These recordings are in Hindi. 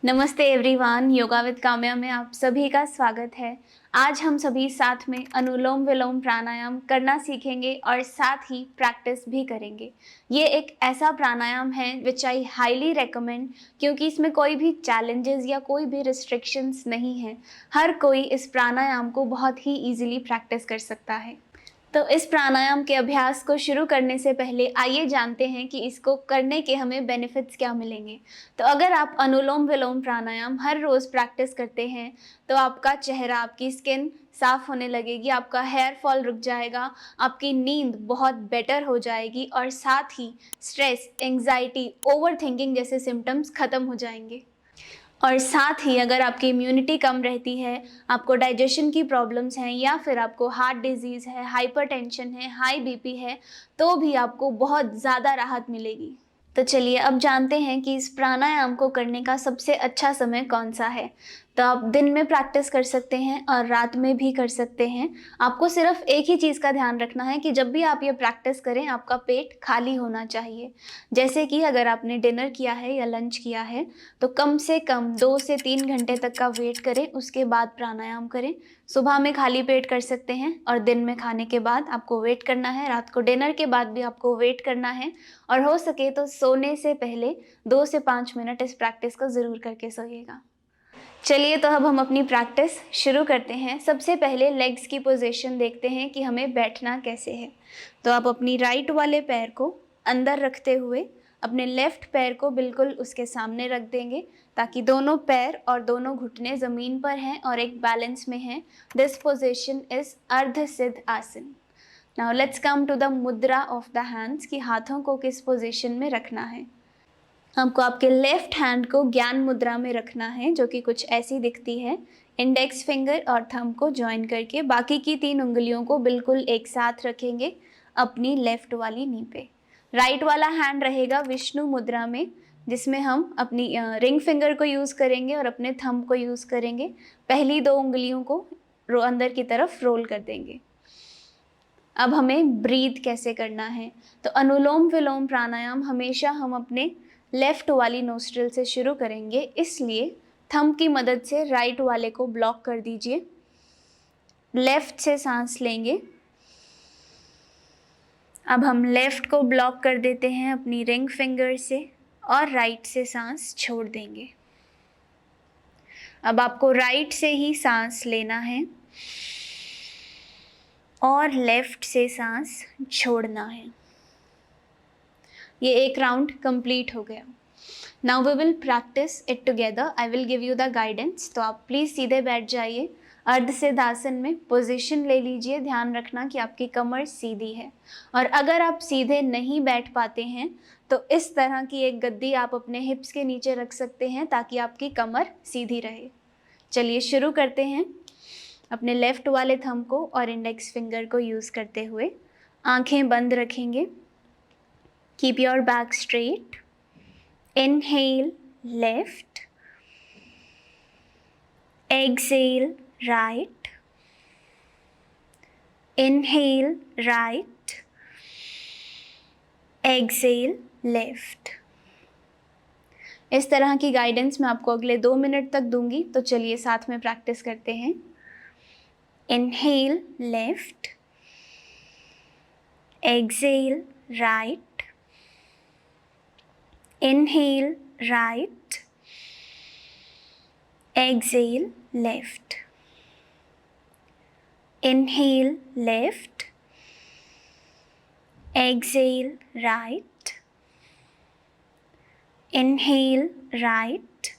नमस्ते एवरीवन, योगा विद काम्या में आप सभी का स्वागत है। आज हम सभी साथ में अनुलोम विलोम प्राणायाम करना सीखेंगे और साथ ही प्रैक्टिस भी करेंगे। ये एक ऐसा प्राणायाम है विच आई हाईली रेकमेंड, क्योंकि इसमें कोई भी चैलेंजेस या कोई भी रिस्ट्रिक्शंस नहीं है। हर कोई इस प्राणायाम को बहुत ही इजीली प्रैक्टिस कर सकता है। तो इस प्राणायाम के अभ्यास को शुरू करने से पहले आइए जानते हैं कि इसको करने के हमें बेनिफिट्स क्या मिलेंगे। तो अगर आप अनुलोम विलोम प्राणायाम हर रोज़ प्रैक्टिस करते हैं तो आपका चेहरा, आपकी स्किन साफ होने लगेगी, आपका हेयर फॉल रुक जाएगा, आपकी नींद बहुत बेटर हो जाएगी और साथ ही स्ट्रेस, एंग्जाइटी, ओवर थिंकिंग जैसे सिम्टम्स खत्म हो जाएंगे। और साथ ही अगर आपकी इम्यूनिटी कम रहती है, आपको डाइजेशन की प्रॉब्लम्स हैं या फिर आपको हार्ट डिजीज़ है, हाइपरटेंशन है, हाई बीपी है, तो भी आपको बहुत ज़्यादा राहत मिलेगी। तो चलिए अब जानते हैं कि इस प्राणायाम को करने का सबसे अच्छा समय कौन सा है। तो आप दिन में प्रैक्टिस कर सकते हैं और रात में भी कर सकते हैं। आपको सिर्फ एक ही चीज़ का ध्यान रखना है कि जब भी आप ये प्रैक्टिस करें आपका पेट खाली होना चाहिए। जैसे कि अगर आपने डिनर किया है या लंच किया है तो कम से कम 2 से 3 घंटे तक का वेट करें, उसके बाद प्राणायाम करें। सुबह में खाली पेट कर सकते हैं और दिन में खाने के बाद आपको वेट करना है, रात को डिनर के बाद भी आपको वेट करना है और हो सके तो सोने से पहले 2 से 5 मिनट इस प्रैक्टिस को ज़रूर करके सोइएगा। चलिए तो अब हम अपनी प्रैक्टिस शुरू करते हैं। सबसे पहले लेग्स की पोजीशन देखते हैं कि हमें बैठना कैसे है। तो आप अपनी राइट वाले पैर को अंदर रखते हुए अपने लेफ्ट पैर को बिल्कुल उसके सामने रख देंगे ताकि दोनों पैर और दोनों घुटने ज़मीन पर हैं और एक बैलेंस में हैं। दिस पोजीशन इज़ अर्ध सिद्ध आसन। Now let's come to the mudra of the hands कि हाथों को किस पोजीशन में रखना है। आपको आपके लेफ्ट हैंड को ज्ञान मुद्रा में रखना है, जो कि कुछ ऐसी दिखती है। इंडेक्स फिंगर और थंब को ज्वाइन करके बाकी की 3 उंगलियों को बिल्कुल एक साथ रखेंगे अपनी लेफ्ट वाली नी पे। राइट वाला हैंड रहेगा विष्णु मुद्रा में, जिसमें हम अपनी रिंग फिंगर को यूज़ करेंगे और अपने थंब को यूज़ करेंगे। पहली 2 उंगलियों को अंदर की तरफ रोल कर देंगे। अब हमें ब्रीथ कैसे करना है। तो अनुलोम विलोम प्राणायाम हमेशा हम अपने लेफ्ट वाली नोस्ट्रिल से शुरू करेंगे, इसलिए थंब की मदद से राइट वाले को ब्लॉक कर दीजिए। लेफ्ट से सांस लेंगे। अब हम लेफ्ट को ब्लॉक कर देते हैं अपनी रिंग फिंगर से और राइट से सांस छोड़ देंगे। अब आपको राइट से ही सांस लेना है और लेफ्ट से सांस छोड़ना है। ये एक राउंड कंप्लीट हो गया। Now we will practice it together. I will give you the guidance. तो आप प्लीज़ सीधे बैठ जाइए। अर्ध सिद्ध आसन में पोजीशन ले लीजिए। ध्यान रखना कि आपकी कमर सीधी है और अगर आप सीधे नहीं बैठ पाते हैं तो इस तरह की एक गद्दी आप अपने हिप्स के नीचे रख सकते हैं ताकि आपकी कमर सीधी रहे। चलिए शुरू करते हैं। अपने लेफ्ट वाले थंब को और इंडेक्स फिंगर को यूज़ करते हुए आंखें बंद रखेंगे। Keep your back straight. Inhale left, exhale right, inhale right, exhale left। इस तरह की गाइडेंस मैं आपको अगले 2 मिनट तक दूंगी, तो चलिए साथ में प्रैक्टिस करते हैं। Inhale left, exhale right, inhale right, exhale left, inhale left, exhale right, inhale right,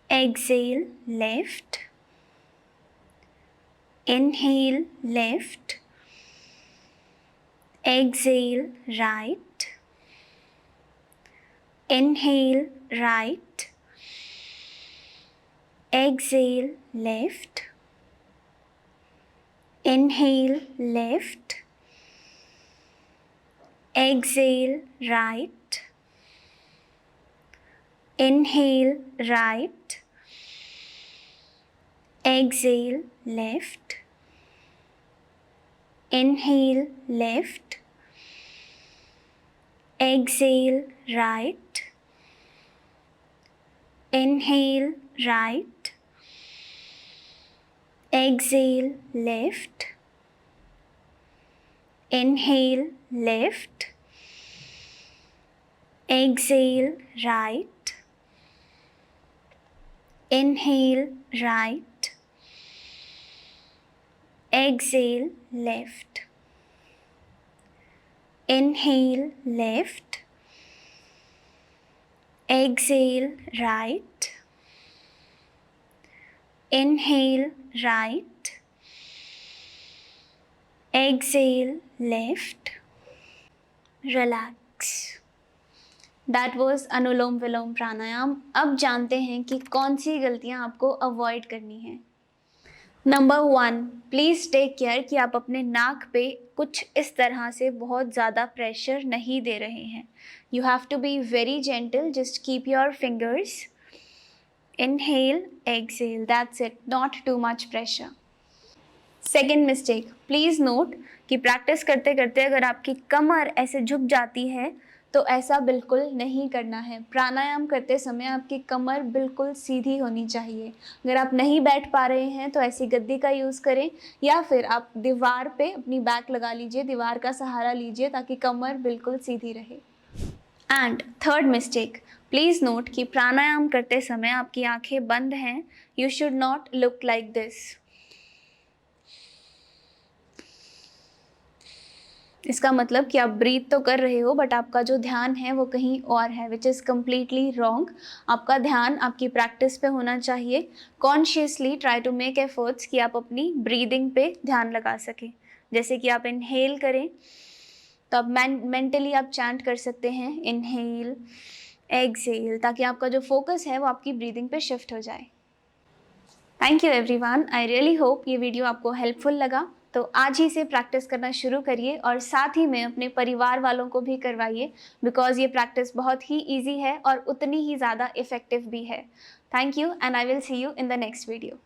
exhale left, inhale left, exhale right, inhale right, exhale left, inhale left, exhale right, inhale right, exhale left, inhale left, exhale right, Inhale, right. Exhale, left. Inhale, left. Exhale, right. Inhale, right. Exhale, left. Inhale, left. Exhale, right. Inhale, right. Exhale, left. Relax. That was अनुलोम विलोम प्राणायाम. अब जानते हैं कि कौन सी गलतियां आपको अवॉइड करनी है. नंबर 1, प्लीज़ टेक केयर कि आप अपने नाक पे कुछ इस तरह से बहुत ज़्यादा प्रेशर नहीं दे रहे हैं. You have to be very gentle. Just keep your fingers. Inhale, exhale. That's it. Not too much pressure. Second mistake, please note कि प्रैक्टिस करते करते अगर आपकी कमर ऐसे झुक जाती है तो ऐसा बिल्कुल नहीं करना है. प्राणायाम करते समय आपकी कमर बिल्कुल सीधी होनी चाहिए. अगर आप नहीं बैठ पा रहे हैं तो ऐसी गद्दी का यूज़ करें या फिर आप दीवार पे अपनी बैक लगा लीजिए, दीवार का सहारा लीजिए ताकि कमर बिल्कुल सीधी रहे. And third mistake, please note कि प्राणायाम करते समय आपकी आंखें बंद हैं. You should not look like this. इसका मतलब कि आप ब्रीथ तो कर रहे हो बट आपका जो ध्यान है वो कहीं और है, विच इज़ कम्प्लीटली रॉन्ग. आपका ध्यान आपकी प्रैक्टिस पे होना चाहिए. Consciously try to make efforts कि आप अपनी ब्रीदिंग पे ध्यान लगा सकें. जैसे कि आप इनहेल करें तो आप मेंटली आप चैंट कर सकते हैं इनहेल एक्सहेल, ताकि आपका जो फोकस है वो आपकी ब्रीदिंग पे शिफ्ट हो जाए. Thank you everyone. I really hope ये वीडियो आपको हेल्पफुल लगा. तो आज ही से प्रैक्टिस करना शुरू करिए और साथ ही में अपने परिवार वालों को भी करवाइए, बिकॉज ये प्रैक्टिस बहुत ही ईजी है और उतनी ही ज़्यादा इफ़ेक्टिव भी है. Thank you and I will see you in the next video.